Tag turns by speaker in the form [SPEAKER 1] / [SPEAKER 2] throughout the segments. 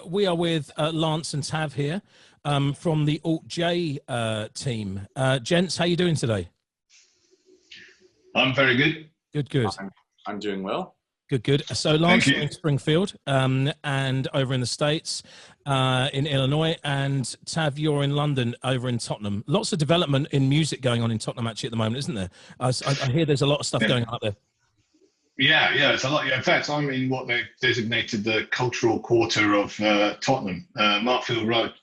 [SPEAKER 1] we are with Lance and Tav here from the Alt-J team. Gents, how you doing today?
[SPEAKER 2] I'm very good.
[SPEAKER 1] Good.
[SPEAKER 3] I'm doing well.
[SPEAKER 1] Good. So Lance, you're in Springfield and over in the States, in Illinois, and Tav, you're in London, over in Tottenham. Lots of development in music going on in Tottenham actually at the moment, isn't there? I hear there's a lot of stuff going on up there.
[SPEAKER 2] Yeah, it's a lot. In fact, I'm in what they've designated the cultural quarter of Tottenham, Markfield Road.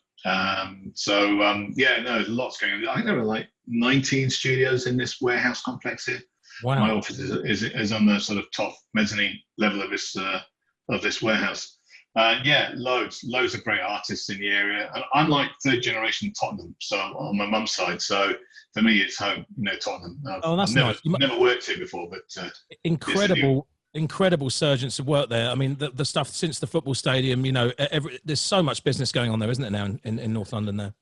[SPEAKER 2] There's lots going on. I think there are like 19 studios in this warehouse complex here.
[SPEAKER 1] Wow.
[SPEAKER 2] My office is on the sort of top mezzanine level of this warehouse. Loads of great artists in the area. And I'm like third generation Tottenham, so on my mum's side. So for me, it's home. Tottenham.
[SPEAKER 1] That's nice.
[SPEAKER 2] Never worked here before, but
[SPEAKER 1] incredible surgence of work there. I mean, the stuff since the football stadium. There's so much business going on there, isn't it now in North London there?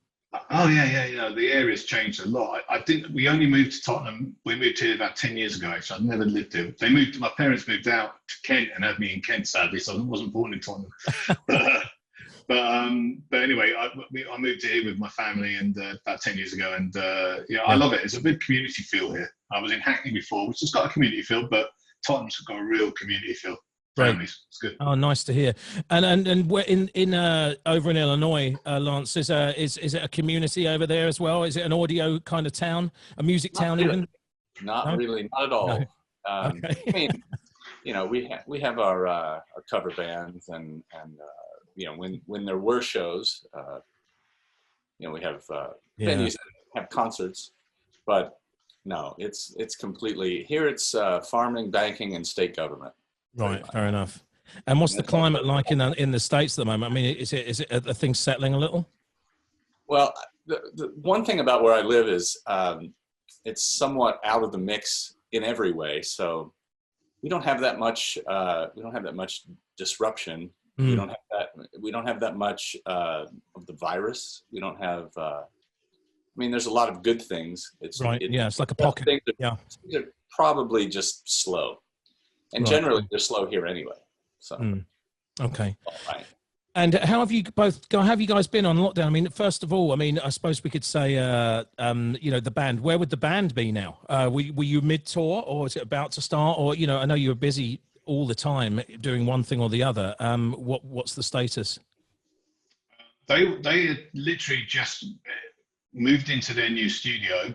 [SPEAKER 2] Oh yeah. The area's changed a lot. I think we only moved to Tottenham. We moved here about 10 years ago. Actually, I've never lived here. My parents moved out to Kent and had me in Kent, sadly, so I wasn't born in Tottenham. but anyway, I moved here with my family and about 10 years ago, and I love it. It's a big community feel here. I was in Hackney before, which has got a community feel, but Tottenham's got a real community feel. Families. It's good.
[SPEAKER 1] Oh, nice to hear. And we're in over in Illinois, Lance, is it a community over there as well? Is it an audio kind of town, a music town even?
[SPEAKER 3] Not really, not at all.
[SPEAKER 1] No.
[SPEAKER 3] Okay. I mean, we have our cover bands and when there were shows, we have venues that have concerts, but no, it's completely here. It's farming, banking, and state government.
[SPEAKER 1] Right, fair enough. And what's the climate like in the States at the moment? I mean, is it are things settling a little?
[SPEAKER 3] Well, the one thing about where I live is it's somewhat out of the mix in every way. So we don't have that much. We don't have that much disruption. We don't have that much of the virus. We don't have. I mean, there's a lot of good things. It's like a pocket. Things are probably just slow. And generally, they're slow here anyway. So,
[SPEAKER 1] okay.
[SPEAKER 3] All right.
[SPEAKER 1] And how have you guys been on lockdown? I mean, first of all, I suppose we could say, the band. Where would the band be now? Were you mid-tour, or is it about to start? Or I know you were busy all the time doing one thing or the other. What's the status?
[SPEAKER 2] They had literally just moved into their new studio.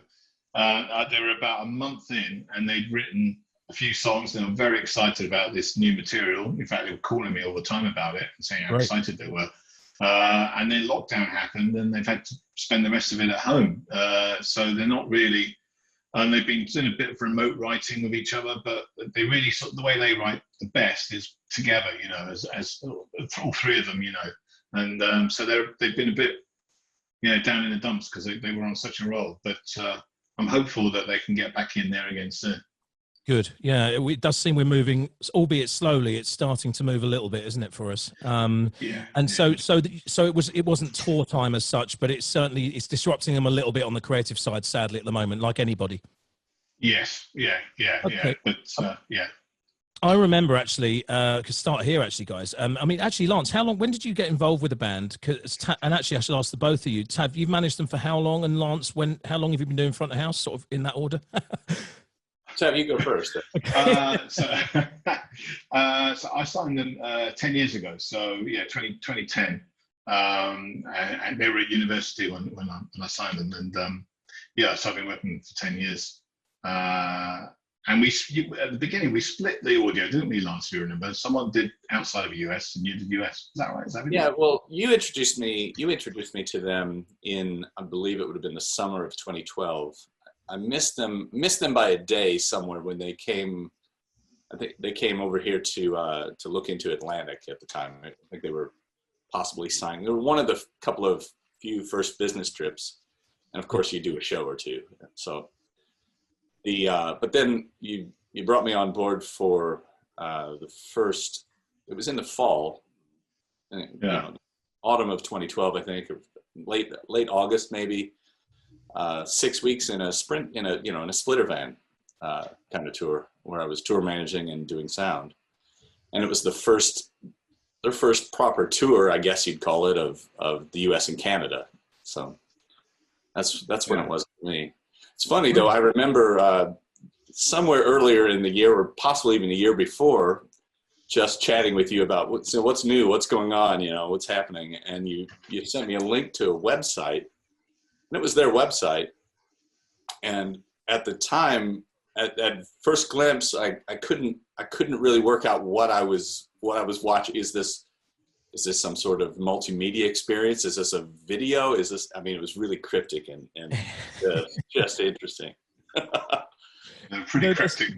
[SPEAKER 2] They were about a month in, and they'd written a few songs, and I'm very excited about this new material. In fact, they were calling me all the time about it and saying how excited they were. And then lockdown happened, and they've had to spend the rest of it at home. So they're not really, and they've been doing a bit of remote writing with each other, but they really the way they write the best is together, as all three of them, And so they've been a bit, down in the dumps because they were on such a roll. But I'm hopeful that they can get back in there again soon.
[SPEAKER 1] Good. Yeah, it does seem we're moving, albeit slowly. It's starting to move a little bit, isn't it, for us? So it wasn't tour time as such, but it's disrupting them a little bit on the creative side, sadly, at the moment, like anybody.
[SPEAKER 2] Yes. Yeah.
[SPEAKER 1] Okay.
[SPEAKER 2] But
[SPEAKER 1] I remember actually, start here actually, guys. Lance, when did you get involved with the band? And actually, I should ask the both of you. Tav, you've managed them for how long? And Lance, how long have you been doing front of house, sort of in that order?
[SPEAKER 3] Tav, you go first.
[SPEAKER 2] So I signed them 10 years ago. So 2010. And they were at university when I signed them, and so I've been working for 10 years. And at the beginning we split the audio, didn't we, Lance? You remember? Someone did outside of the US, and you did US. Is that right?
[SPEAKER 3] Well, you introduced me to them in, I believe it would have been the summer of 2012. I missed them by a day somewhere when they came. I think they came over here to look into Atlantic at the time. I think they were possibly signing. They were one of the couple of few first business trips, and of course you do a show or two. So but then you brought me on board for the first. It was in the fall, autumn of 2012, I think, or late August maybe. 6 weeks in a sprint, in a splitter van kind of tour where I was tour managing and doing sound. And it was the first their first proper tour, I guess you'd call it, of the U.S. and Canada. So that's when it was for me. It's funny though. I remember somewhere earlier in the year, or possibly even a year before, just chatting with you about what's new, what's going on, what's happening, and you sent me a link to a website, and it was their website. And at the time, at first glimpse, I couldn't really work out what I was watching. Is this some sort of multimedia experience? Is this a video? Is this? I mean, it was really cryptic and just interesting.
[SPEAKER 2] Pretty cryptic.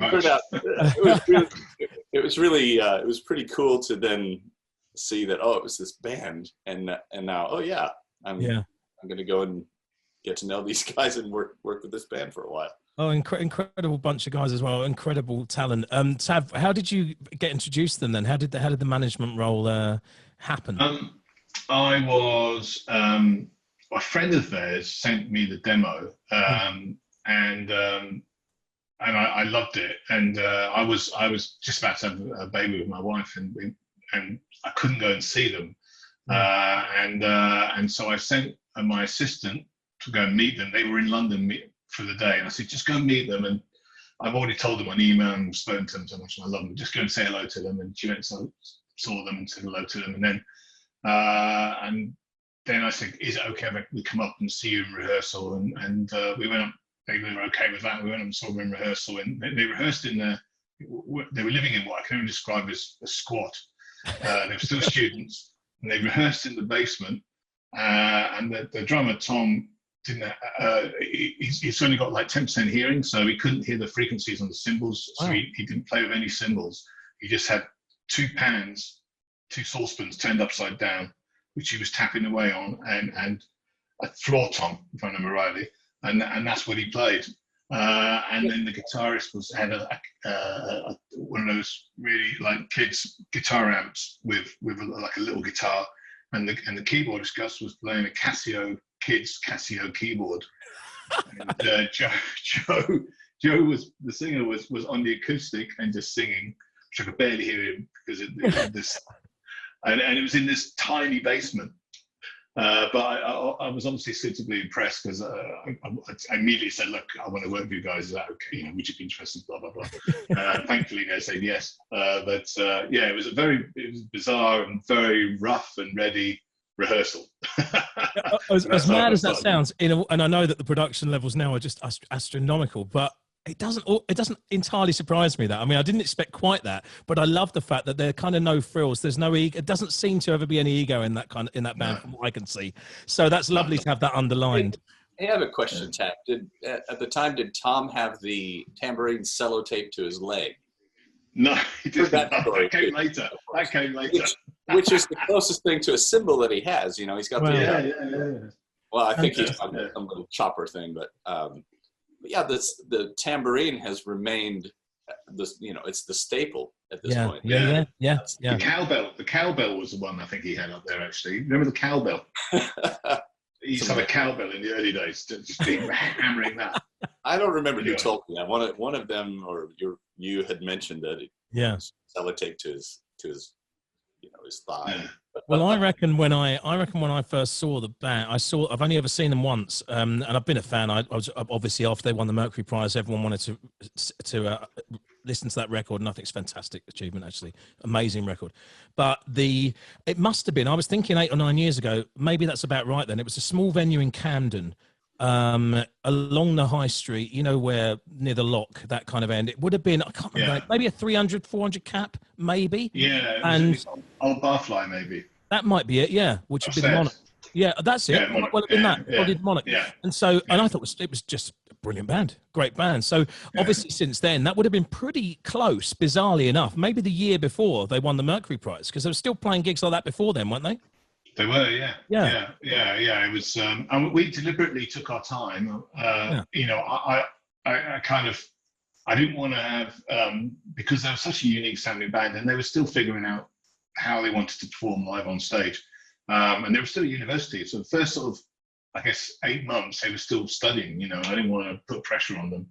[SPEAKER 3] It was pretty cool to then see that it was this band, and now I'm going to go and get to know these guys and work with this band for a while.
[SPEAKER 1] Oh, incredible bunch of guys as well. Incredible talent. Tav, how did you get introduced to them then? How did the management role happen?
[SPEAKER 2] I was a friend of theirs sent me the demo, and I loved it. And I was just about to have a baby with my wife, and I couldn't go and see them, and so I sent my assistant to go and meet them. They were in London for the day, and I said, just go and meet them. And I've already told them on email and spoken to them so much, and I love them. Just go and say hello to them. And she went and saw them and said hello to them, and then I said, is it okay if we come up and see you in rehearsal? And we went up. They were okay with that. We went up and saw them in rehearsal, and they rehearsed they were living in what I can only describe as a squat. They were still students, and they rehearsed in the basement. And the drummer Tom didn't. He's only got like 10% hearing, so he couldn't hear the frequencies on the cymbals. So he didn't play with any cymbals. He just had two saucepans turned upside down, which he was tapping away on, and a floor tom, if I remember rightly, and that's what he played. And then the guitarist had one of those really like kids guitar amps with like a little guitar, and the keyboardist Gus was playing a Casio keyboard. And Joe was the singer was on the acoustic and just singing, which I could barely hear him because it this, and it was in this tiny basement. But I was obviously suitably impressed because I immediately said, look, I want to work with you guys. Is that okay? Would you be interested? Blah, blah, blah. Thankfully, they said yes. It was bizarre and very rough and ready rehearsal.
[SPEAKER 1] As mad as that sounds, and I know that the production levels now are just astronomical, but it doesn't entirely surprise me that. I mean, I didn't expect quite that, but I love the fact that there are kind of no frills. There's no ego. It doesn't seem to ever be any ego in that band, from what I can see. So that's lovely to have that underlined.
[SPEAKER 3] I have a question, Tack. At the time, did Tom have the tambourine cello taped to his leg?
[SPEAKER 2] No, he didn't. That came later.
[SPEAKER 3] Which is the closest thing to a cymbal that he has. He's got Well, I think he's got some little chopper thing, but the tambourine has remained it's the staple at this point.
[SPEAKER 1] Yeah.
[SPEAKER 2] The cowbell was the one I think he had up there actually. Remember the cowbell? He used to have a cowbell in the early days, just hammering that.
[SPEAKER 3] I don't remember who told me that. One of them, or you had mentioned that it was sellotape to his his thigh. Yeah.
[SPEAKER 1] Well, I reckon when I first saw the band, I've only ever seen them once, and I've been a fan. I was obviously after they won the Mercury Prize, everyone wanted to listen to that record, and I think it's a fantastic achievement, actually, amazing record. But it must have been. I was thinking 8 or 9 years ago, maybe that's about right. Then it was a small venue in Camden, along the high street, where near the Lock, that kind of end. It would have been, I can't remember, maybe a 300, 400 cap, maybe.
[SPEAKER 2] Yeah,
[SPEAKER 1] and
[SPEAKER 2] Old Barfly, maybe.
[SPEAKER 1] That might be it, yeah. Which would be the Monarch. Yeah, that's it.
[SPEAKER 2] Yeah,
[SPEAKER 1] well, have been that. Probably the Monarch.
[SPEAKER 2] Yeah.
[SPEAKER 1] And so, and I thought it was just a brilliant band, great band. So obviously since then, that would have been pretty close, bizarrely enough. Maybe the year before they won the Mercury Prize, because they were still playing gigs like that before then, weren't they?
[SPEAKER 2] They were, yeah. It was, and we deliberately took our time. I didn't want to have, because they were such a unique sounding band, and they were still figuring out how they wanted to perform live on stage. And they were still at university. So the first sort of, I guess, 8 months, they were still studying, I didn't want to put pressure on them.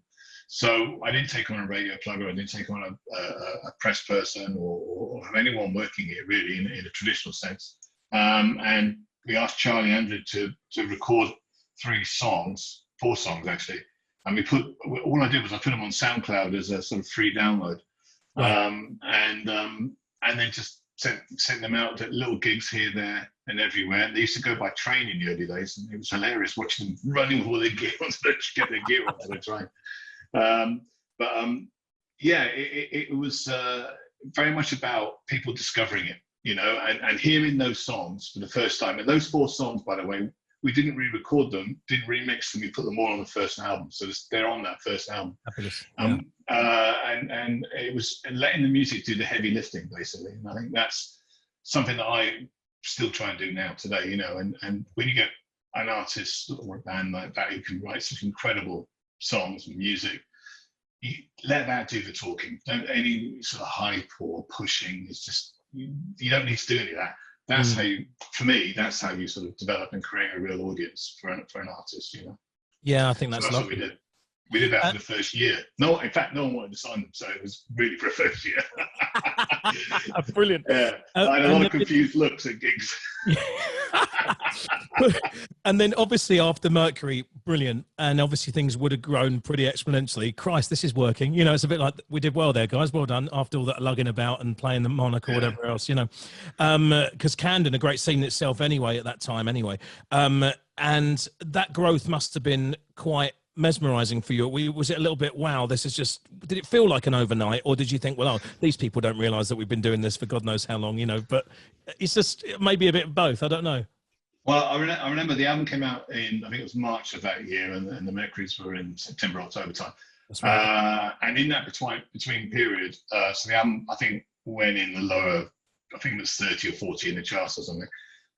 [SPEAKER 2] So I didn't take on a radio plugger. I didn't take on a press person or have anyone working here really in a traditional sense. And we asked Charlie Andrew to record 4 songs actually. And all I did was I put them on SoundCloud as a sort of free download. Right. And then just sent them out at little gigs here, there, and everywhere. And they used to go by train in the early days, and it was hilarious watching them running with all their gear onto the, get their gear onto the train. Yeah, it was very much about people discovering it, you know, and hearing those songs for the first time. And those 4 songs, by the way, we didn't re-record them, didn't remix them. We put them all on the first album, so they're on that first album. And it was letting the music do the heavy lifting, basically. And I think that's something that I still try and do now today, you know. And when you get an artist or a band like that who can write such incredible songs and music, you let that do the talking. Don't any sort of hype or pushing. It's just you don't need to do any of that. That's how you, for me, that's how you sort of develop and create a real audience for an artist, you know.
[SPEAKER 1] Yeah, I think that's
[SPEAKER 2] what we did. We did that for the first year. No, in fact, no one wanted to sign them, so it was really for a first year.
[SPEAKER 1] Brilliant.
[SPEAKER 2] Yeah, I had a lot of confused looks at gigs.
[SPEAKER 1] And then obviously after Mercury, brilliant. And obviously things would have grown pretty exponentially. Christ, this is working. You know, it's a bit like we did well there, guys. Well done after all that lugging about and playing the Monaco or whatever else, you know. Because Camden, a great scene itself anyway at that time anyway. And that growth must have been quite mesmerizing for you. Was it a little bit, wow, this is just, did it feel like an overnight, or did you think, well, these people don't realize that we've been doing this for God knows how long, you know? But it's just maybe a bit of both. I don't know.
[SPEAKER 2] Well, I remember the album came out in, I think it was March of that year, and the Mercuries were in September, October time. That's right. And in that between period, so the album, I think, went in the lower, I think it was 30 or 40 in the charts or something.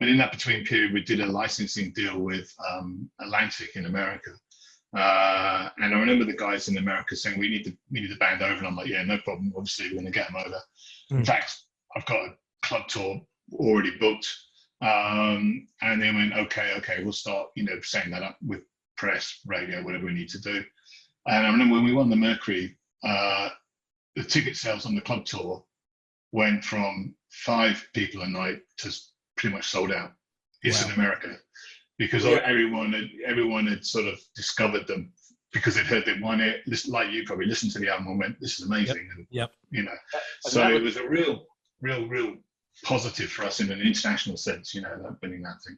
[SPEAKER 2] But in that between period, we did a licensing deal with Atlantic in America. And I remember the guys in America saying, we need the band over. And I'm like, yeah, no problem. Obviously, we're going to get them over. In fact, I've got a club tour already booked. And they went, okay, we'll start, you know, setting that up with press, radio, whatever we need to do. And I remember when we won the Mercury, the ticket sales on the club tour went from 5 people a night to pretty much sold out. It's in America. Because everyone had sort of discovered them because they'd heard they won it. Like you probably listened to the album and went, "This is amazing."
[SPEAKER 1] Yep.
[SPEAKER 2] And, you know, so it was a real positive for us in an international sense. You know, winning that thing.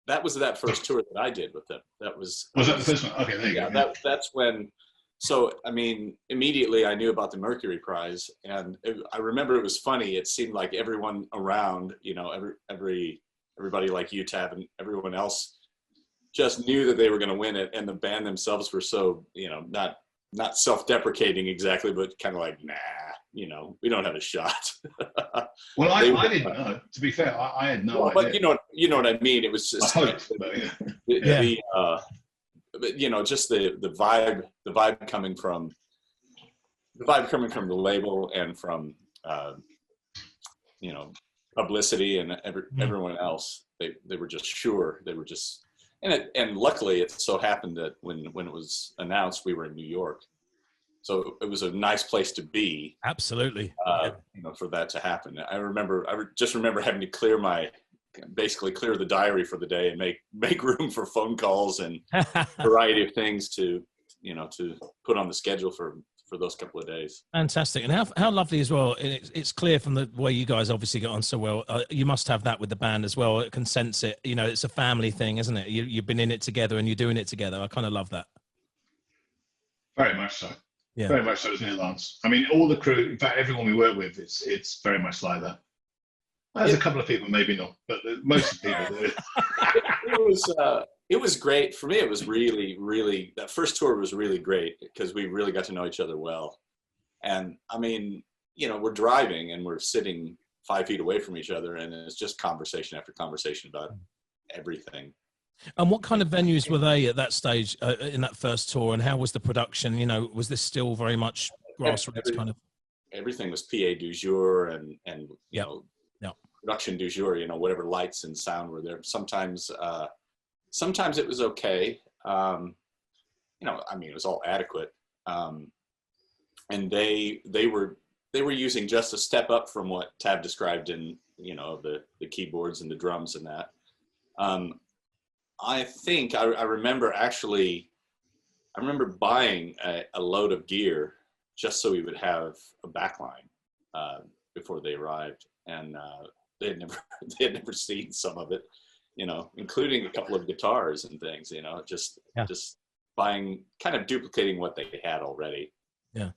[SPEAKER 3] That was that first tour that I did with them. Was
[SPEAKER 2] that the first one? Okay, there you
[SPEAKER 3] go. That's when. So I mean, immediately I knew about the Mercury Prize, and I remember it was funny. It seemed like everyone around, you know, everybody like you, Tab, and everyone else just knew that they were going to win it, and the band themselves were so, you know, not self-deprecating exactly, but kind of like, nah, you know, we don't have a shot.
[SPEAKER 2] Well, I didn't know. To be fair, I had no idea.
[SPEAKER 3] But you know what I mean. It was just
[SPEAKER 2] I hoped,
[SPEAKER 3] but you know, just the vibe coming from the label and from you know, publicity and everyone else. They were just sure. They were just. And luckily, it so happened that when it was announced, we were in New York, so it was a nice place to be.
[SPEAKER 1] Absolutely,
[SPEAKER 3] you know, for that to happen. I just remember having to basically clear the diary for the day and make room for phone calls and a variety of things to put on the schedule for those couple of days.
[SPEAKER 1] Fantastic. And how lovely as well. It's clear from the way you guys obviously got on so well. You must have that with the band as well. It can sense it. You know, it's a family thing, isn't it? You've been in it together and you're doing it together. I kind of love that.
[SPEAKER 2] Very much so.
[SPEAKER 1] Yeah.
[SPEAKER 2] Very much so, isn't it, Lance? I mean, all the crew, in fact, everyone we work with, it's very much like that. There's a couple of people, maybe not, but most of the people do.
[SPEAKER 3] It was great. For me, it was really, really, that first tour was really great because we really got to know each other well. And I mean, you know, we're driving and we're sitting 5 feet away from each other, and it's just conversation after conversation about everything.
[SPEAKER 1] And what kind of venues were they at that stage in that first tour, and how was the production? You know, was this still very much grassroots kind of?
[SPEAKER 3] Everything was PA du jour and you know, production du jour, you know, whatever lights and sound were there. Sometimes it was okay. You know, I mean, it was all adequate. and they were using just a step up from what Tab described in, you know, the keyboards and the drums and that. I think I remember buying a load of gear just so we would have a backline before they arrived, and they had never seen some of it, you know, including a couple of guitars and things, you know, just buying, kind of duplicating what they had already.
[SPEAKER 1] Yeah.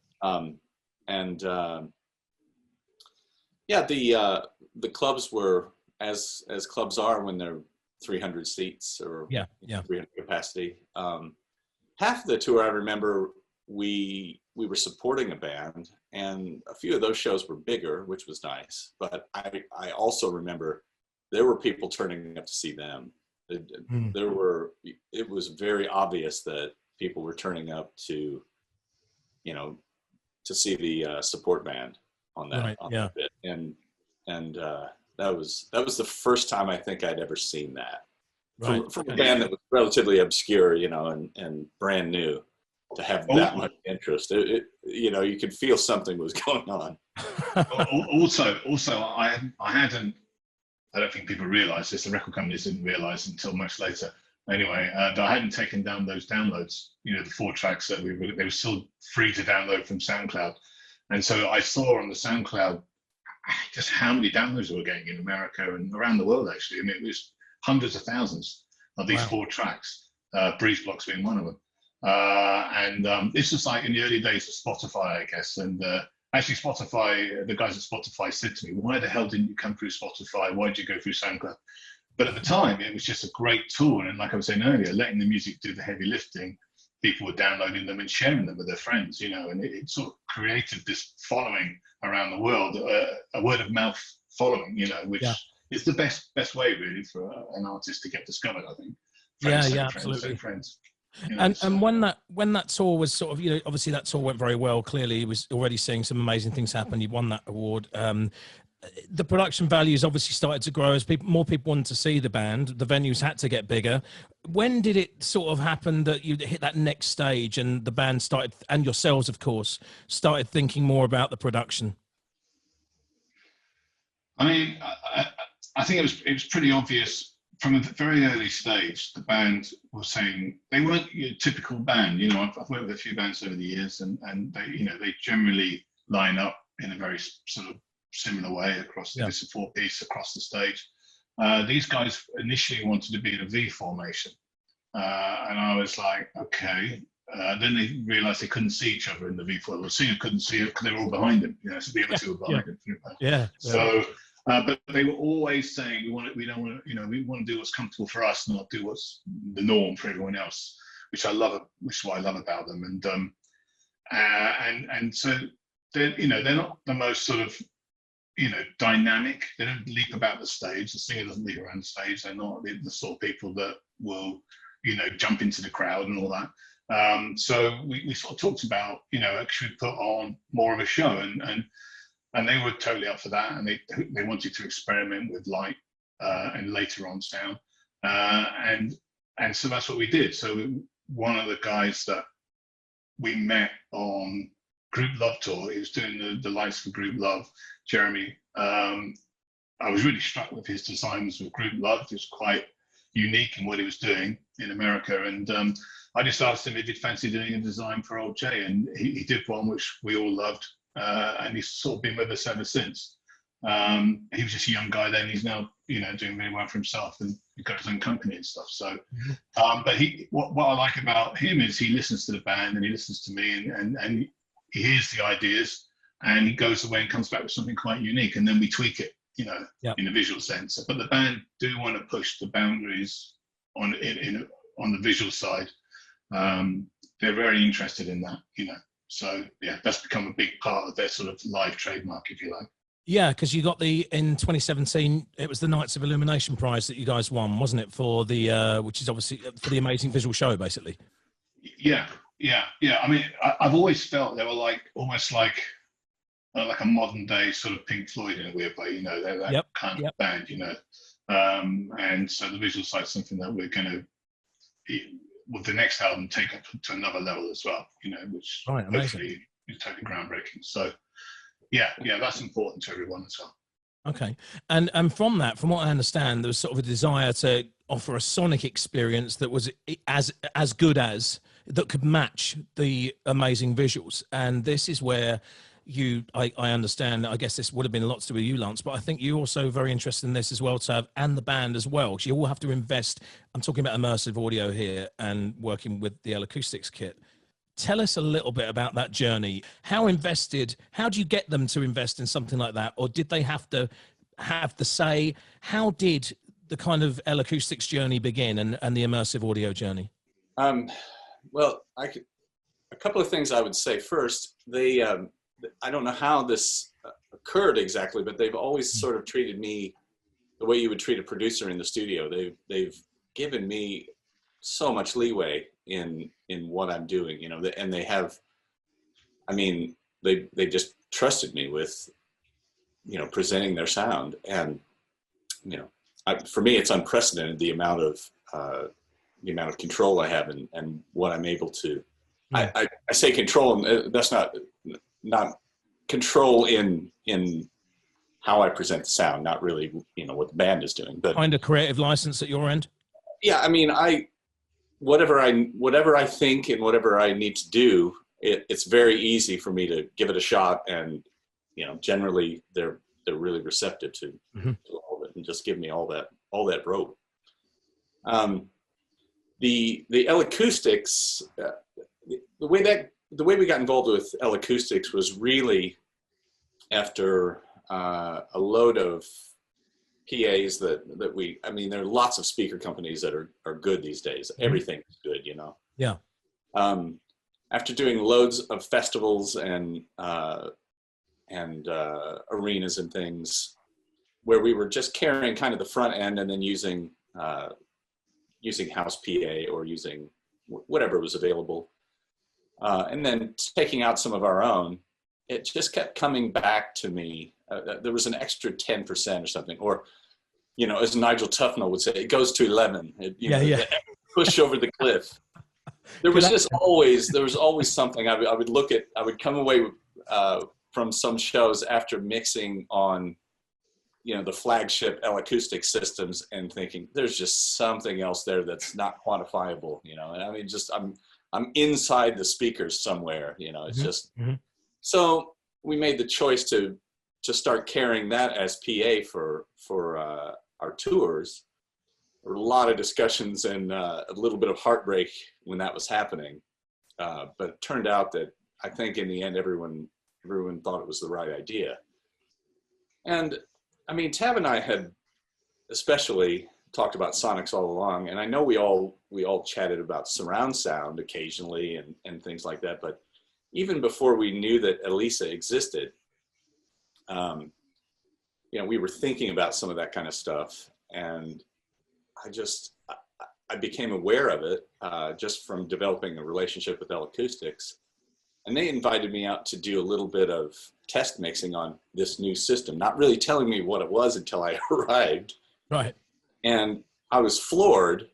[SPEAKER 3] Yeah, the clubs were as clubs are when they're 300 seats or 300 capacity. Half of the tour, I remember we were supporting a band, and a few of those shows were bigger, which was nice. But I also remember there were people turning up to see them. It was very obvious that people were turning up to, you know, to see the support band on that, that bit. And that was the first time I think I'd ever seen that from a band that was relatively obscure, you know, and brand new, to have that much interest. It you know, you could feel something was going on.
[SPEAKER 2] Also, I hadn't. I don't think people realised this. The record companies didn't realise until much later. Anyway, that I hadn't taken down those downloads. You know, the 4 tracks that they were still free to download from SoundCloud, and so I saw on the SoundCloud just how many downloads we were getting in America and around the world. Actually, I mean, it was hundreds of thousands of these 4 tracks. Breeze Blocks being one of them. This was like in the early days of Spotify, I guess. And actually, Spotify, the guys at Spotify said to me, "Why the hell didn't you come through Spotify? Why did you go through SoundCloud?" But at the time, it was just a great tool. And like I was saying earlier, letting the music do the heavy lifting, people were downloading them and sharing them with their friends, you know, and it sort of created this following around the world, a word of mouth following, you know, which is the best way really for an artist to get discovered, I think. Friends,
[SPEAKER 1] Absolutely.
[SPEAKER 2] Friends. You know,
[SPEAKER 1] and when that tour was sort of, you know, obviously that tour went very well. Clearly, he was already seeing some amazing things happen. You won that award. The production values obviously started to grow as more people wanted to see the band. The venues had to get bigger. When did it sort of happen that you hit that next stage and the band started, and yourselves, of course, started thinking more about the production?
[SPEAKER 2] I mean, I think it was pretty obvious from a very early stage. The band was saying they weren't a typical band. You know, I've worked with a few bands over the years, and they, you know, they generally line up in a very sort of similar way across the 4-piece across the stage. These guys initially wanted to be in a V formation, and I was like, okay. Then they realized they couldn't see each other in the V formation. The singer couldn't see it because they were all behind him. You know, so the other two were behind him. So. But they were always saying we want to do what's comfortable for us, not do what's the norm for everyone else, which I love. Which is what I love about them. And so they're not the most sort of, you know, dynamic. They don't leap about the stage. The singer doesn't leap around the stage. They're not the sort of people that will, you know, jump into the crowd and all that. So we sort of talked about, you know, actually put on more of a show, and they were totally up for that, and they wanted to experiment with light and later on sound, and so that's what we did. So one of the guys that we met on Group Love tour, he was doing the lights for Group Love, Jeremy. I was really struck with his designs with Group Love. It was quite unique in what he was doing in America, and I just asked him if he'd fancy doing a design for Old Jay, and he did one which we all loved. And he's sort of been with us ever since. He was just a young guy then. He's now, you know, doing really well for himself, and he's got his own company and stuff. So, but what I like about him is he listens to the band and he listens to me, and he hears the ideas, and he goes away and comes back with something quite unique, and then we tweak it, you know, in a visual sense. But the band do want to push the boundaries on the visual side. They're very interested in that, you know. So yeah, that's become a big part of their sort of live trademark, if you like.
[SPEAKER 1] Yeah, because you got in 2017, it was the Knights of Illumination prize that you guys won, wasn't it? For the which is obviously for the amazing visual show, basically.
[SPEAKER 2] Yeah. I mean, I've always felt they were like almost like a modern day sort of Pink Floyd in a weird way. You know, they're that kind of band, you know. And so the visual side is something that we're going to, with the next album, take up to another level as well, you know, which hopefully, totally groundbreaking. So yeah, that's important to everyone as well.
[SPEAKER 1] Okay. And from that, from what I understand, there was sort of a desire to offer a sonic experience that was as good as, that could match the amazing visuals. And this is where I understand, I guess this would have been lots to do with you, Lance, but I think you're also very interested in this as well, Tav, and the band as well. So you all have to invest. I'm talking about immersive audio here and working with the L-Acoustics kit. Tell us a little bit about that journey. How do you get them to invest in something like that? Or did they have to have the say? How did the kind of L-Acoustics journey begin, and the immersive audio journey?
[SPEAKER 3] Well, a couple of things I would say. First, I don't know how this occurred exactly, but they've always sort of treated me the way you would treat a producer in the studio. They've given me so much leeway in what I'm doing, you know, and they have, I mean, they just trusted me with, you know, presenting their sound. And, you know, for me, it's unprecedented, the amount of control I have and what I'm able to, I say control, and that's not control in how I present the sound, not really, you know, what the band is doing, but
[SPEAKER 1] kind of creative license at your end.
[SPEAKER 3] Yeah. I mean, whatever I think and whatever I need to do, it's very easy for me to give it a shot. And, you know, generally they're really receptive to all of it and just give me all that rope. The L-Acoustics, the way we got involved with L-Acoustics was really after a load of PAs that I mean, there are lots of speaker companies that are good these days. Everything is good, you know?
[SPEAKER 1] Yeah.
[SPEAKER 3] After doing loads of festivals and arenas and things where we were just carrying kind of the front end and then using house PA or using whatever was available. And then taking out some of our own, it just kept coming back to me. There was an extra 10% or something, or, you know, as Nigel Tufnell would say, it goes to 11. Push over the cliff. There was always something. I would come away from some shows after mixing on, you know, the flagship L-Acoustics systems and thinking there's just something else there that's not quantifiable, you know. And I mean, just I'm inside the speakers somewhere, you know. It's just so we made the choice to start carrying that as PA for our tours. There were a lot of discussions and a little bit of heartbreak when that was happening, but it turned out that I think in the end everyone thought it was the right idea. And I mean, Tav and I had especially talked about sonics all along, and I know we all chatted about surround sound occasionally and things like that, but even before we knew that L-ISA existed, you know, we were thinking about some of that kind of stuff, and I became aware of it just from developing a relationship with L-Acoustics, and they invited me out to do a little bit of test mixing on this new system, not really telling me what it was until I arrived.
[SPEAKER 1] Right.
[SPEAKER 3] And I was floored,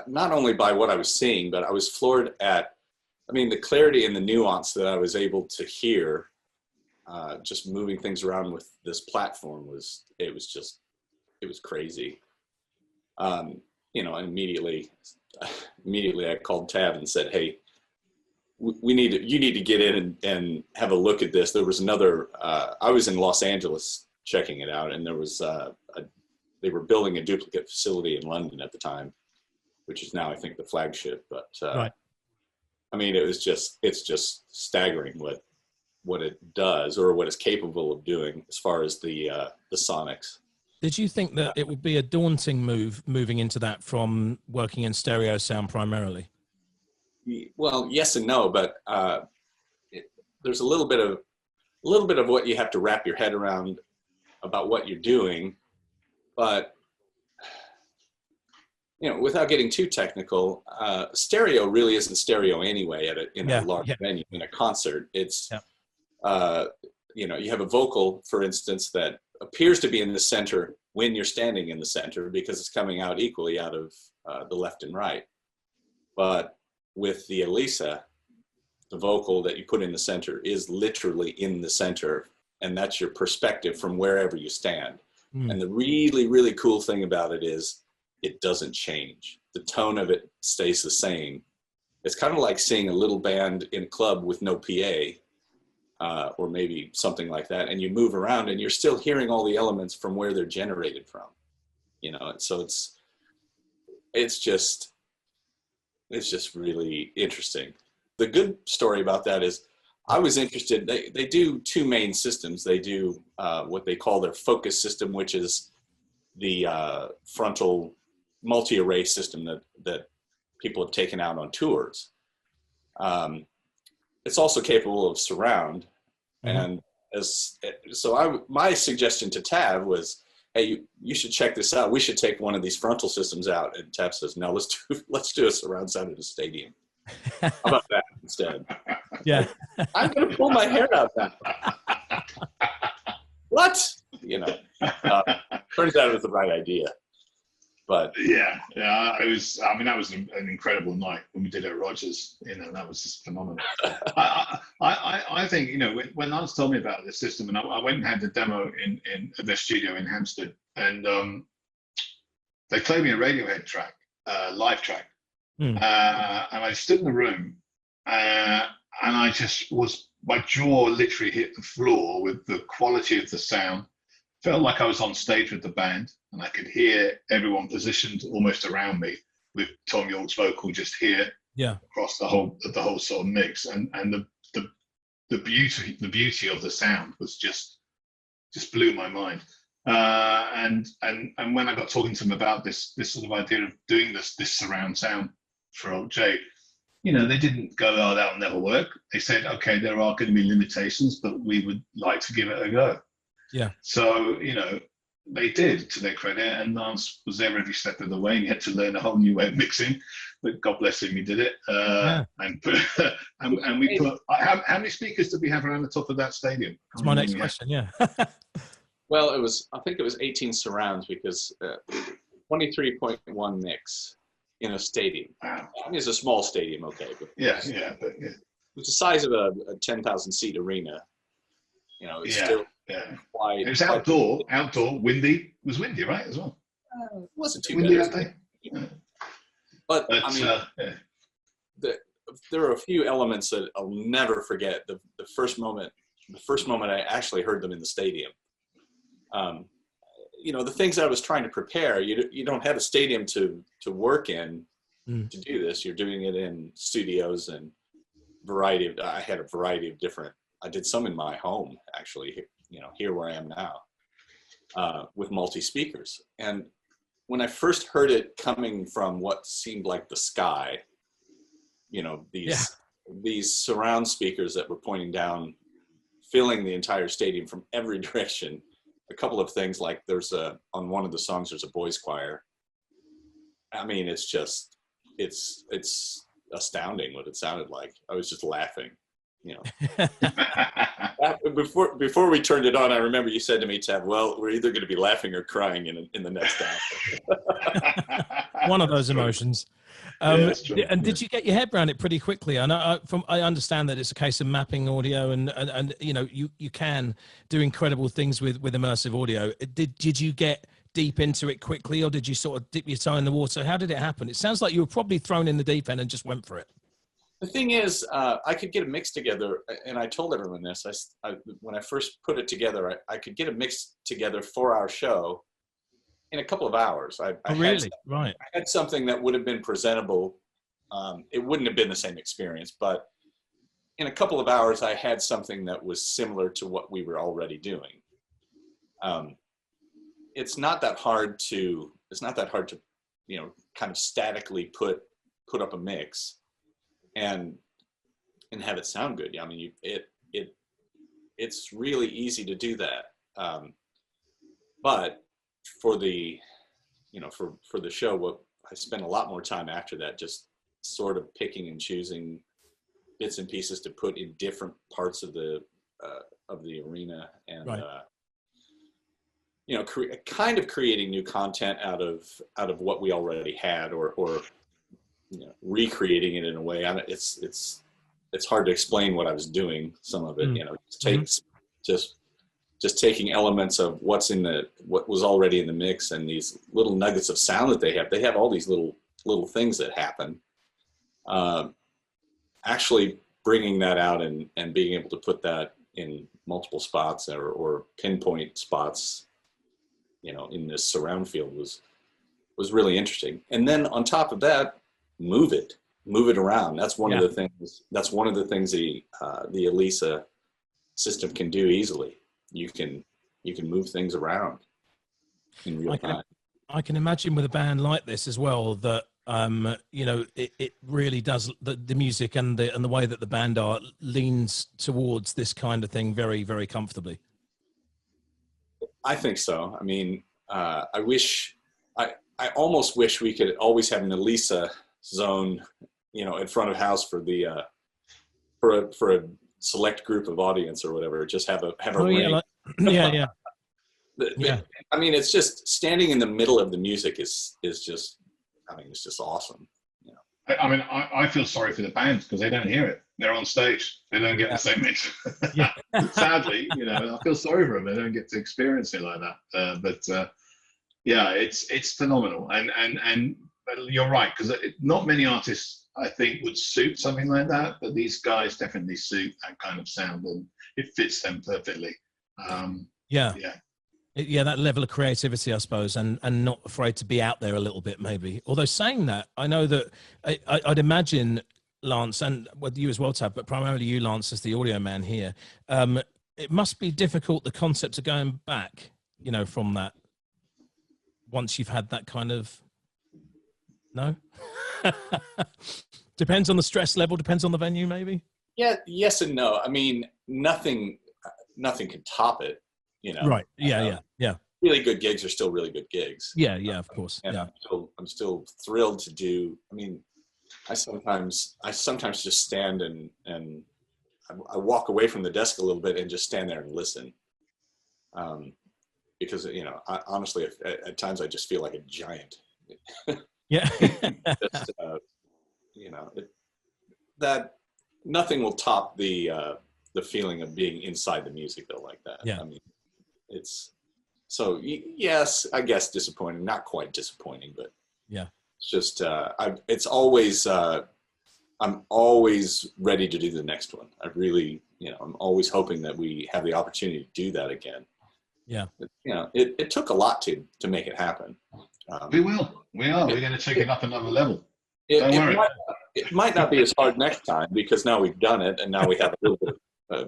[SPEAKER 3] not only by what I was seeing, but I was floored at, I mean, the clarity and the nuance that I was able to hear just moving things around with this platform was crazy. You know, and immediately I called Tav and said, hey, you need to get in and have a look at this. There was another, I was in Los Angeles checking it out, and there was they were building a duplicate facility in London at the time, which is now, I think, the flagship. But
[SPEAKER 1] right.
[SPEAKER 3] I mean, it's just staggering what it does, or what it's capable of doing as far as the sonics.
[SPEAKER 1] Did you think that it would be a daunting moving into that from working in stereo sound primarily?
[SPEAKER 3] Well, yes and no, but there's a little bit of what you have to wrap your head around about what you're doing. But, you know, without getting too technical, stereo really isn't stereo anyway in a large venue, in a concert. It's, you know, you have a vocal, for instance, that appears to be in the center when you're standing in the center because it's coming out equally out of the left and right. But with the L-ISA, the vocal that you put in the center is literally in the center, and that's your perspective from wherever you stand. And the really, really cool thing about it is it doesn't change. The tone of it stays the same. It's kind of like seeing a little band in a club with no PA, or maybe something like that, and you move around and you're still hearing all the elements from where they're generated from, you know. So it's just really interesting. The good story about that is I was interested. They do two main systems. They do what they call their focus system, which is the frontal multi-array system that people have taken out on tours. It's also capable of surround. And my suggestion to Tav was, hey, you should check this out. We should take one of these frontal systems out. And Tav says, no, let's do a surround sound at a stadium. How about that instead?
[SPEAKER 1] Yeah.
[SPEAKER 3] I'm going to pull my hair out now. What? You know, turns out it was the right idea. But
[SPEAKER 2] yeah, it was. I mean, that was an incredible night when we did it at Rogers. You know, that was just phenomenal. I think, you know, when Lance told me about this system, and I went and had the demo in their studio in Hampstead, and they played me a Radiohead track, live track, and I stood in the room, and I just my jaw literally hit the floor with the quality of the sound. Felt like I was on stage with the band, and I could hear everyone positioned almost around me, with Tom York's vocal just here, across the whole sort of mix, and the beauty of the sound was just blew my mind. And when I got talking to them about this sort of idea of doing this surround sound for Old Jay, you know, they didn't go, oh, that'll never work. They said, okay, there are going to be limitations, but we would like to give it a go. Yeah. So, you know, they did, to their credit, and Lance was there every step of the way, and he had to learn a whole new way of mixing, but God bless him, he did it. And we put, how many speakers did we have around the top of that stadium?
[SPEAKER 1] That's my next question, yeah.
[SPEAKER 3] Well, I think it was 18 surrounds, because 23.1 mix in a stadium. Wow. I mean, it's a small stadium, okay. But
[SPEAKER 2] it's
[SPEAKER 3] the size of a 10,000 seat arena. You know, it's still quite.
[SPEAKER 2] It was outdoor, windy. It was windy, right, as well?
[SPEAKER 3] It wasn't too
[SPEAKER 2] windy
[SPEAKER 3] bad.
[SPEAKER 2] That day. Yeah.
[SPEAKER 3] But I mean, there are a few elements that I'll never forget. The first moment I actually heard them in the stadium. You know, the things I was trying to prepare. You don't have a stadium to work in to do this. You're doing it in studios and I had a variety of different. I did some in my home, actually, you know, here where I am now, with multi-speakers. And when I first heard it coming from what seemed like the sky, you know, these surround speakers that were pointing down, filling the entire stadium from every direction, a couple of things, like on one of the songs, there's a boys choir. I mean, it's astounding what it sounded like. I was just laughing. You know, before we turned it on, I remember you said to me, Tab, well, we're either going to be laughing or crying in the next hour.
[SPEAKER 1] One of those emotions. And did you get your head around it pretty quickly? I know I understand that it's a case of mapping audio, and you know, you can do incredible things with immersive audio. Did you get deep into it quickly, or did you sort of dip your toe in the water? How did it happen? It sounds like you were probably thrown in the deep end and just went for it.
[SPEAKER 3] The thing is, I could get a mix together, and I told everyone this. When I first put it together, I could get a mix together for our show in a couple of hours. I had something that would have been presentable. It wouldn't have been the same experience, but in a couple of hours, I had something that was similar to what we were already doing. It's not that hard to, you know, kind of statically put up a mix and have it sound good. I mean, it's really easy to do that. But for the, you know, for the show, I spent a lot more time after that, just sort of picking and choosing bits and pieces to put in different parts of the arena, and you know, kind of creating new content out of what we already had, or you know, recreating it in a way. it's hard to explain what I was doing. Some of it,
[SPEAKER 1] Mm.
[SPEAKER 3] you know, just taking elements of what was already in the mix, and these little nuggets of sound that they have. They have all these little things that happen. Actually bringing that out and being able to put that in multiple spots or pinpoint spots, you know, in this surround field was really interesting. And then on top of that, move it around. That's one of the things. That's one of the things the L-ISA system can do easily. You can move things around in real time.
[SPEAKER 1] I can imagine with a band like this as well that you know, it really does, the music and the way that the band are leans towards this kind of thing very, very comfortably.
[SPEAKER 3] I think so. I mean, I almost wish we could always have an L-ISA zone, you know, in front of house for the for a select group of audience or whatever. Just have a ring.
[SPEAKER 1] Yeah.
[SPEAKER 3] I mean, it's just standing in the middle of the music is just, I mean, it's just awesome. You know?
[SPEAKER 2] I mean, I feel sorry for the band because they don't hear it. They're on stage. They don't get the same mix. Sadly, you know, I feel sorry for them. They don't get to experience it like that. But yeah, it's phenomenal. And you're right, because not many artists, I think, would suit something like that. But these guys definitely suit that kind of sound, and it fits them perfectly.
[SPEAKER 1] Yeah, that level of creativity, I suppose, and not afraid to be out there a little bit, maybe. Although saying that, I know that I'd imagine, Lance, and with you as well, Tab, but primarily you, Lance, as the audio man here, it must be difficult, the concept of going back, you know, from that, once you've had that kind of, no? Depends on the stress level, depends on the venue, maybe?
[SPEAKER 3] Yeah, yes and no. I mean, nothing can top it. You know,
[SPEAKER 1] right? Yeah.
[SPEAKER 3] Really good gigs are still really good gigs.
[SPEAKER 1] Yeah, of course.
[SPEAKER 3] And
[SPEAKER 1] yeah,
[SPEAKER 3] I'm still thrilled to do. I mean, I sometimes just stand and I walk away from the desk a little bit and just stand there and listen, because you know, honestly, at times I just feel like a giant.
[SPEAKER 1] Yeah.
[SPEAKER 3] Just, you know, that nothing will top the feeling of being inside the music though, like that.
[SPEAKER 1] Yeah.
[SPEAKER 3] I mean, it's so yes, I guess disappointing, not quite disappointing, but
[SPEAKER 1] yeah,
[SPEAKER 3] it's just it's always I'm always ready to do the next one. I really, you know, I'm always hoping that we have the opportunity to do that again.
[SPEAKER 1] Yeah,
[SPEAKER 3] but, you know, it took a lot to make it happen.
[SPEAKER 2] We are we're going to take it up another level. Don't worry.
[SPEAKER 3] It might not be as hard next time because now we've done it and now we have a little bit a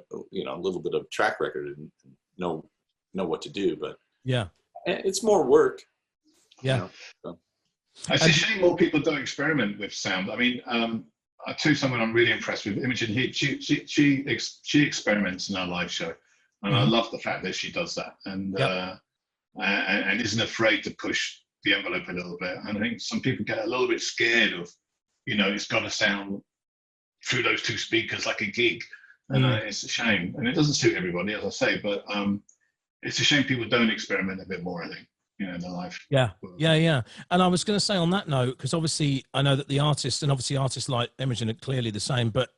[SPEAKER 3] little bit of track record and know what to do, but
[SPEAKER 1] yeah,
[SPEAKER 3] it's more work.
[SPEAKER 1] Yeah.
[SPEAKER 3] You know, so.
[SPEAKER 2] It's a shame more people don't experiment with sound. I mean, I tell you someone I'm really impressed with, Imogen Heap. She experiments in our live show, and I love the fact that she does that and isn't afraid to push the envelope a little bit. And I think some people get a little bit scared of, you know, it's got to sound through those two speakers like a gig, and it's a shame. And it doesn't suit everybody, as I say, but it's a shame people don't experiment a bit more, I think, you know, in their life.
[SPEAKER 1] Yeah. And I was going to say on that note, because obviously I know that the artists, and obviously artists like Imogen are clearly the same, but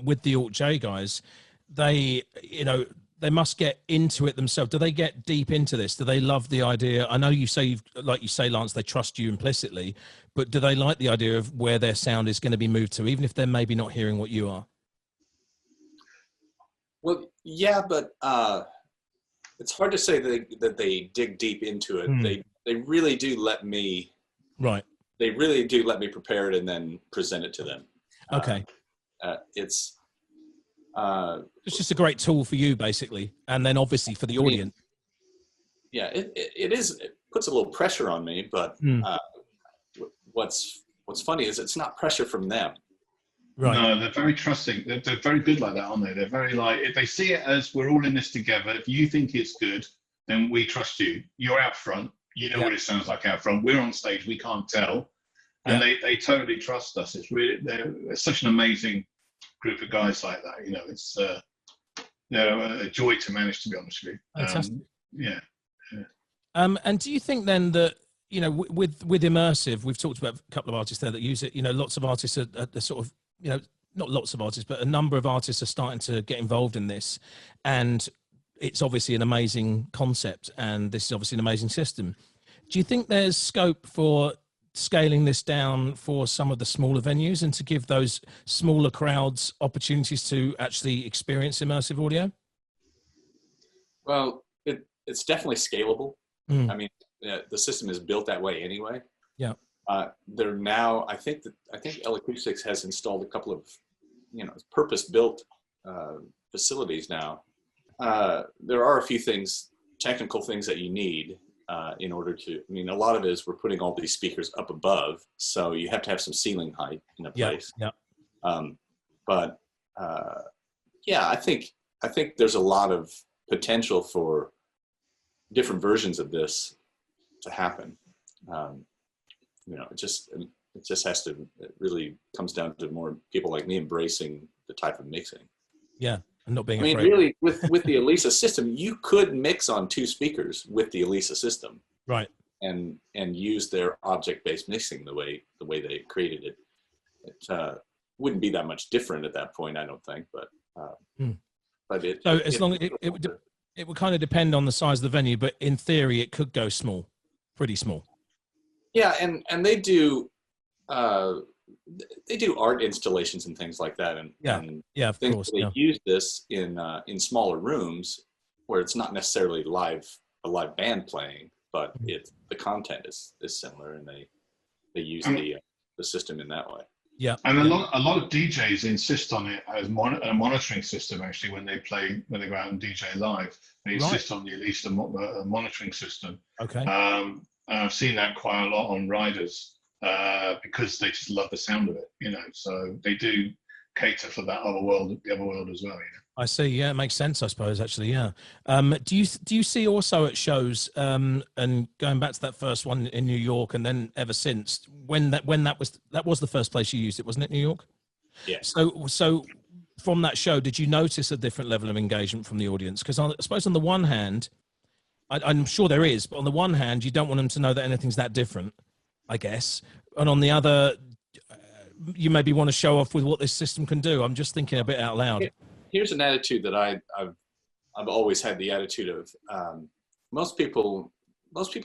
[SPEAKER 1] with the Alt J guys, they, you know, they must get into it themselves. Do they get deep into this? Do they love the idea? I know you say, like you say, Lance, they trust you implicitly, but do they like the idea of where their sound is going to be moved to, even if they're maybe not hearing what you are?
[SPEAKER 3] Well, yeah, but it's hard to say that they dig deep into it. They really do let me.
[SPEAKER 1] Right.
[SPEAKER 3] They really do let me prepare it and then present it to them.
[SPEAKER 1] Okay.
[SPEAKER 3] It's
[SPEAKER 1] just a great tool for you, basically, and then obviously for the audience.
[SPEAKER 3] Yeah, it is. It puts a little pressure on me, but what's funny is it's not pressure from them.
[SPEAKER 1] Right.
[SPEAKER 2] No, they're very trusting. They're very good like that, aren't they? They're very like, if they see it as we're all in this together, if you think it's good, then we trust you. You're out front. You know what it sounds like out front. We're on stage. We can't tell. And they totally trust us. It's really, they're such an amazing group of guys like that. You know, it's they're a joy to manage, to be honest with you.
[SPEAKER 1] Fantastic.
[SPEAKER 2] Yeah.
[SPEAKER 1] And do you think then that, you know, with Immersive, we've talked about a couple of artists there that use it, you know, lots of artists are sort of, you know, not lots of artists, but a number of artists are starting to get involved in this, and it's obviously an amazing concept, and this is obviously an amazing system. Do you think there's scope for scaling this down for some of the smaller venues and to give those smaller crowds opportunities to actually experience immersive audio?
[SPEAKER 3] Well, it's definitely scalable.
[SPEAKER 1] Mm.
[SPEAKER 3] I mean, the system is built that way anyway.
[SPEAKER 1] Yeah.
[SPEAKER 3] They're now, I think L-Acoustics has installed a couple of, purpose-built facilities now. There are a few things, technical things that you need in order to, I mean, a lot of it is we're putting all these speakers up above, so you have to have some ceiling height in a place.
[SPEAKER 1] Yeah.
[SPEAKER 3] But yeah, I think there's a lot of potential for different versions of this to happen. It just has to, it really comes down to more people like me embracing the type of mixing.
[SPEAKER 1] Yeah. And not being
[SPEAKER 3] I mean,
[SPEAKER 1] afraid.
[SPEAKER 3] really, with the ELISA system, you could mix on 2 speakers with the ELISA system,
[SPEAKER 1] right?
[SPEAKER 3] And use their object-based mixing the way they created it. It wouldn't be that much different at that point, I don't think. But it.
[SPEAKER 1] So as long as it would kind of depend on the size of the venue, but in theory, it could go small, pretty small.
[SPEAKER 3] Yeah, and they do. They do art installations and things like that, and
[SPEAKER 1] of course,
[SPEAKER 3] they use this in smaller rooms where it's not necessarily a live band playing, but the content is similar, and they use the system in that way. Yeah,
[SPEAKER 2] and a lot of DJs insist on it as a monitoring system. Actually, when they go out and DJ live, they insist on the ELISA monitoring system.
[SPEAKER 1] Okay,
[SPEAKER 2] I've seen that quite a lot on riders. Because they just love the sound of it, so they do cater for that the other world as well.
[SPEAKER 1] I see. Yeah, it makes sense, I suppose. Actually, yeah. Do you see also at shows, and going back to that first one in New York, and then ever since, when that was the first place you used it, wasn't it, New York?
[SPEAKER 3] Yeah.
[SPEAKER 1] So from that show, did you notice a different level of engagement from the audience? Because I suppose on the one hand, I'm sure there is, but on the one hand, you don't want them to know that anything's that different, I guess. And on the other, you maybe want to show off with what this system can do. I'm just thinking a bit out loud.
[SPEAKER 3] Here's an attitude that I've always had the attitude of, most people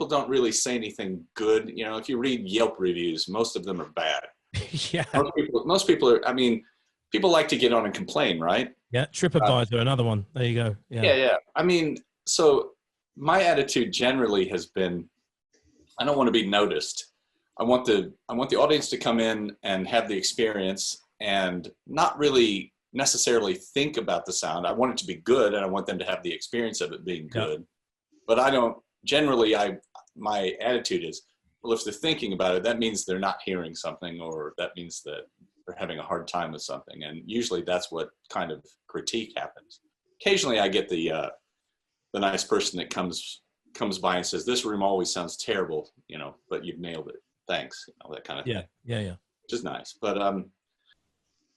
[SPEAKER 3] don't really say anything good. If you read Yelp reviews, most of them are bad.
[SPEAKER 1] Yeah.
[SPEAKER 3] Most people are, I mean, people like to get on and complain, right?
[SPEAKER 1] Yeah. TripAdvisor, another one. There you go.
[SPEAKER 3] Yeah. I mean, so my attitude generally has been, I don't want to be noticed. I want the audience to come in and have the experience and not really necessarily think about the sound. I want it to be good, and I want them to have the experience of it being good. But I don't generally. My attitude is, well, if they're thinking about it, that means they're not hearing something, or that means that they're having a hard time with something. And usually, that's what kind of critique happens. Occasionally, I get the nice person that comes by and says, "This room always sounds terrible," but you've nailed it. Thanks, that kind of thing. Yeah. Which is nice. But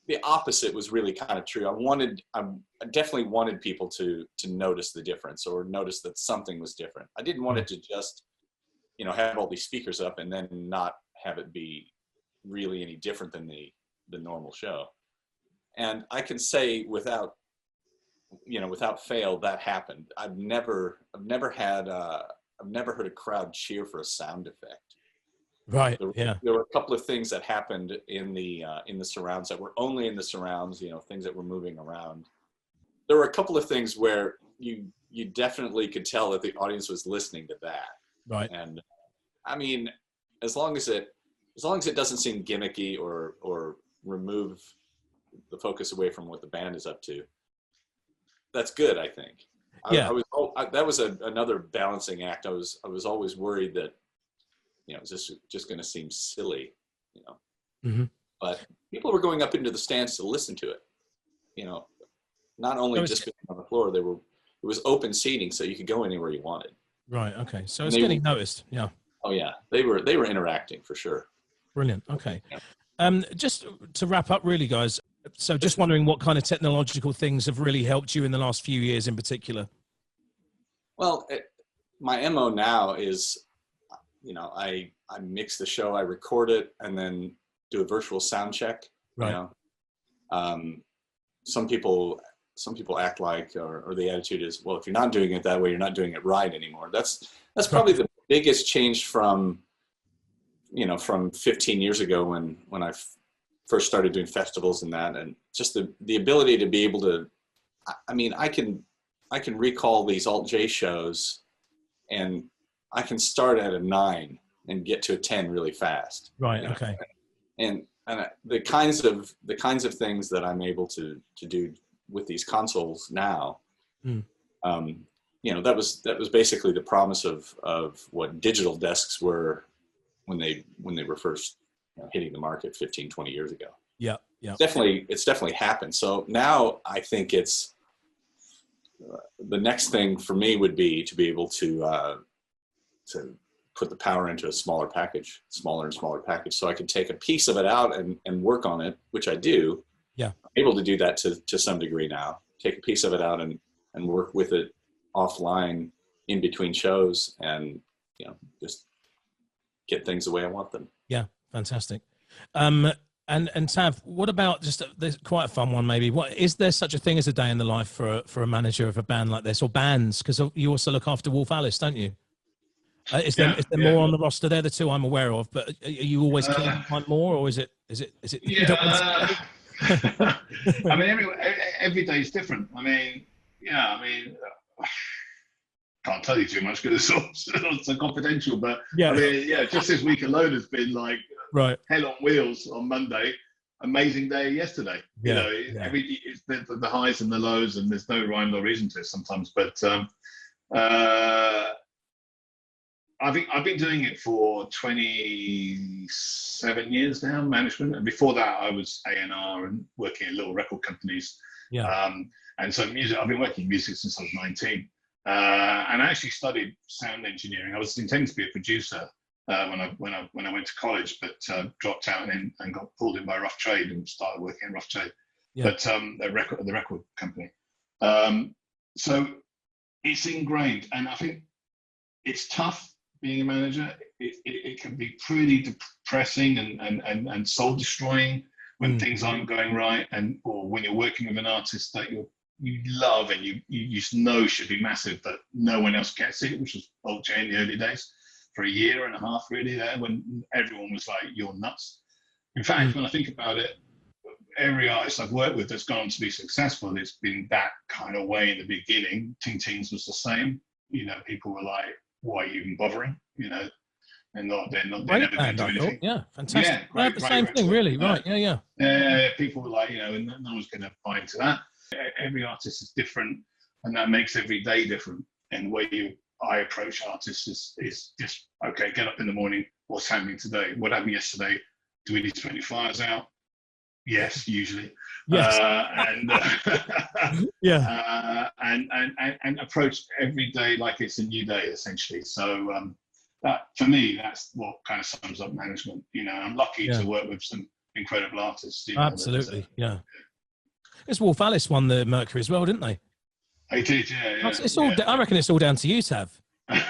[SPEAKER 3] the opposite was really kind of true. I definitely wanted people to notice the difference, or notice that something was different. I didn't want it to just, have all these speakers up and then not have it be really any different than the normal show. And I can say without fail, that happened. I've never heard a crowd cheer for a sound effect.
[SPEAKER 1] Right.
[SPEAKER 3] There were a couple of things that happened in the surrounds that were only in the surrounds, things that were moving around. There were a couple of things where you definitely could tell that the audience was listening to that.
[SPEAKER 1] Right.
[SPEAKER 3] And I mean, as long as it doesn't seem gimmicky or remove the focus away from what the band is up to, that's good, I think.
[SPEAKER 1] Yeah.
[SPEAKER 3] That was another balancing act. I was always worried that, it's just going to seem silly,
[SPEAKER 1] Mm-hmm.
[SPEAKER 3] But people were going up into the stands to listen to it, not only just being on the floor. It was open seating, so you could go anywhere you wanted.
[SPEAKER 1] Right. Okay. So it's getting noticed. Yeah.
[SPEAKER 3] Oh yeah, they were interacting for sure.
[SPEAKER 1] Brilliant. Okay. Just to wrap up, really, guys. So just wondering what kind of technological things have really helped you in the last few years, in particular.
[SPEAKER 3] Well, my MO now is, I mix the show, I record it, and then do a virtual sound check.
[SPEAKER 1] Right.
[SPEAKER 3] Some people act like, or the attitude is, well, if you're not doing it that way, you're not doing it right anymore. That's probably the biggest change from 15 years ago when I first started doing festivals and that, and just the ability to be able to, I mean, I can recall these Alt-J shows, and I can start at a 9 and get to a 10 really fast.
[SPEAKER 1] Right. Okay.
[SPEAKER 3] And the kinds of things that I'm able to do with these consoles now, that was basically the promise of what digital desks were when they were first hitting the market 15, 20 years ago.
[SPEAKER 1] Yeah. Yeah.
[SPEAKER 3] It's definitely happened. So now I think it's the next thing for me would be to be able to put the power into a smaller and smaller package, so I can take a piece of it out and work on it, which I do.
[SPEAKER 1] Yeah.
[SPEAKER 3] I'm able to do that to some degree now. Take a piece of it out and work with it offline in between shows, and just get things the way I want them.
[SPEAKER 1] Yeah, fantastic. And Tav, what about there's quite a fun one maybe. What is there such a thing as a day in the life for a manager of a band like this, or bands? Because you also look after Wolf Alice, don't you? Is there more on the roster? They're the two I'm aware of, but are you always keen to find more, or is it?
[SPEAKER 2] Yeah. I mean, every day is different. I mean, can't tell you too much because it's so confidential. But
[SPEAKER 1] yeah.
[SPEAKER 2] I mean, just this week alone has been like hell on wheels on Monday. Amazing day yesterday.
[SPEAKER 1] Yeah.
[SPEAKER 2] It's the highs and the lows, and there's no rhyme or reason to it sometimes. But I've been doing it for 27 years now, management. And before that, I was A&R and working at little record companies.
[SPEAKER 1] Yeah.
[SPEAKER 2] And so music, I've been working in music since I was 19. And I actually studied sound engineering. I was intending to be a producer when I went to college, but dropped out and got pulled in by Rough Trade and started working in Rough Trade.
[SPEAKER 1] Yeah.
[SPEAKER 2] But the record company. So it's ingrained, and I think it's tough. Being a manager, it can be pretty depressing and soul destroying when things aren't going right, or when you're working with an artist that you love and you just know should be massive, but no one else gets it, which was Alt-J in the early days for a year and a half, really, there when everyone was like, "You're nuts." In fact, when I think about it, every artist I've worked with that's gone on to be successful, it's been that kind of way in the beginning. Ting Tings was the same. People were like, "Why are you even bothering?" And they're never going to do anything.
[SPEAKER 1] Yeah, fantastic.
[SPEAKER 2] Yeah,
[SPEAKER 1] the same thing, really. Right. Yeah.
[SPEAKER 2] People were like, and no one's going to buy into that. Every artist is different, and that makes every day different. And the way I approach artists is just, okay, get up in the morning. What's happening today? What happened yesterday? Do we need to put any fires out? Yes, usually.
[SPEAKER 1] Yes.
[SPEAKER 2] And approach every day like it's a new day, essentially. So that, for me, that's what kind of sums up management. I'm lucky to work with some incredible artists.
[SPEAKER 1] Absolutely, yeah. It's Wolf Alice won the Mercury as well, didn't they?
[SPEAKER 2] They did, yeah.
[SPEAKER 1] It's all. I reckon it's all down to you, Tav.
[SPEAKER 2] I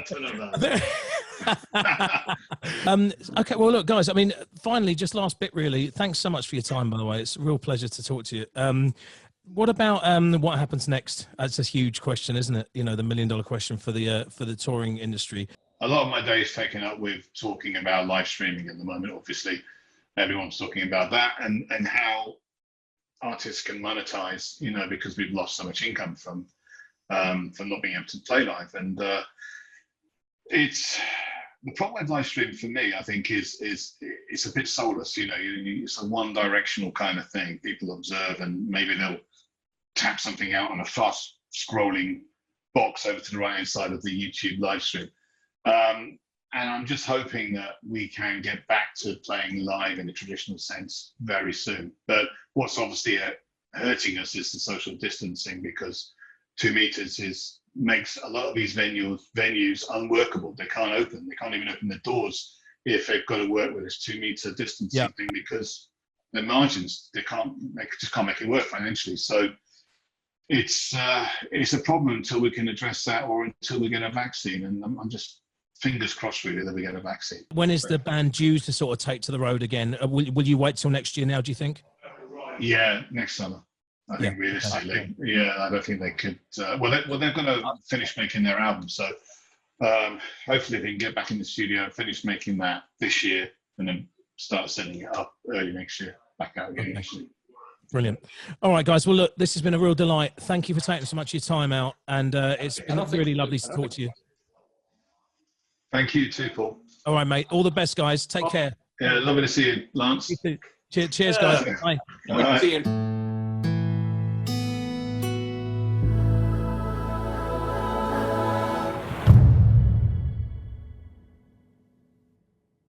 [SPEAKER 2] don't know that.
[SPEAKER 1] Okay, well, look, guys, I mean, finally, just last bit, really. Thanks so much for your time, by the way. It's a real pleasure to talk to you. What about what happens next? That's a huge question, isn't it? The $1 million question for the touring industry.
[SPEAKER 2] A lot of my day is taken up with talking about live streaming at the moment. Obviously, everyone's talking about that and how artists can monetize, because we've lost so much income from not being able to play live. And it's the problem with live streaming for me, I think, is it's a bit soulless. It's a one-directional kind of thing. People observe, and maybe they'll tap something out on a fast scrolling box over to the right-hand side of the YouTube live stream. And I'm just hoping that we can get back to playing live in the traditional sense very soon. But what's obviously hurting us is the social distancing, because 2 meters makes a lot of these venues unworkable. They can't open. They can't even open the doors if they've got to work with this 2 meter distancing thing, because their margins, they just can't make it work financially. So it's a problem until we can address that, or until we get a vaccine. And I'm just fingers crossed, really, that we get a vaccine.
[SPEAKER 1] When is the band due to sort of take to the road again? Will you wait till next year now, do you think?
[SPEAKER 2] Yeah, next summer. I think realistically, yeah, I don't think they could. Well, they're going to finish making their album, so hopefully they can get back in the studio and finish making that this year, and then start sending it up early next year, back out again next year.
[SPEAKER 1] Brilliant. All right, guys. Well, look, this has been a real delight. Thank you for taking so much of your time out, and it's been really lovely to talk to you.
[SPEAKER 2] Thank you too, Paul.
[SPEAKER 1] All right, mate. All the best, guys. Take care.
[SPEAKER 2] Yeah, lovely to see you, Lance.
[SPEAKER 1] You too. Cheers, guys. Bye.
[SPEAKER 3] Bye. See you.